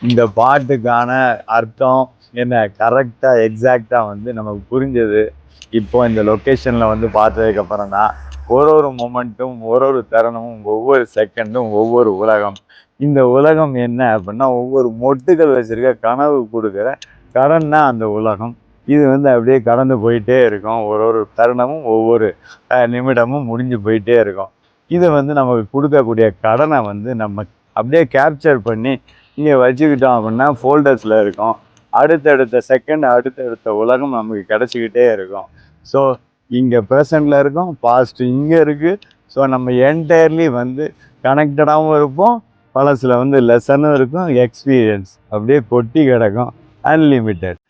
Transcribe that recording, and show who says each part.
Speaker 1: இந்த பாட்டுக்கான அர்த்தம் என்ன கரெக்டாக எக்ஸாக்டாக வந்து நமக்கு புரிஞ்சது இப்போ இந்த லொக்கேஷனில் வந்து பார்த்ததுக்கப்புறம் தான். ஒரு மொமெண்ட்டும் ஒரு தருணமும் ஒவ்வொரு செகண்டும் ஒவ்வொரு உலகம். இந்த உலகம் என்ன அப்படின்னா ஒவ்வொரு மொட்டுகள் வச்சுருக்க கனவு கொடுக்குற கடன் தான் அந்த உலகம். இது வந்து அப்படியே கடந்து போயிட்டே இருக்கும். ஒரு தருணமும் ஒவ்வொரு நிமிடமும் முடிஞ்சு போயிட்டே இருக்கும். இதை வந்து நமக்கு கொடுக்கக்கூடிய கடனை வந்து நம்ம அப்படியே கேப்சர் பண்ணி இங்கே வச்சுக்கிட்டோம் அப்படின்னா ஃபோல்டர்ஸில் இருக்கும். அடுத்தடுத்த செகண்ட் அடுத்தடுத்த உலகம் நமக்கு கிடச்சிக்கிட்டே இருக்கும். ஸோ இங்கே ப்ரெசண்டில் இருக்கும், பாஸ்ட்டு இங்கே இருக்குது. ஸோ நம்ம என்டையர்லி வந்து கனெக்டடாகவும் இருப்போம். பழசில் வந்து லெசனும் இருக்கும், எக்ஸ்பீரியன்ஸ் அப்படியே கொட்டி கிடக்கும், அன்லிமிட்டெட்.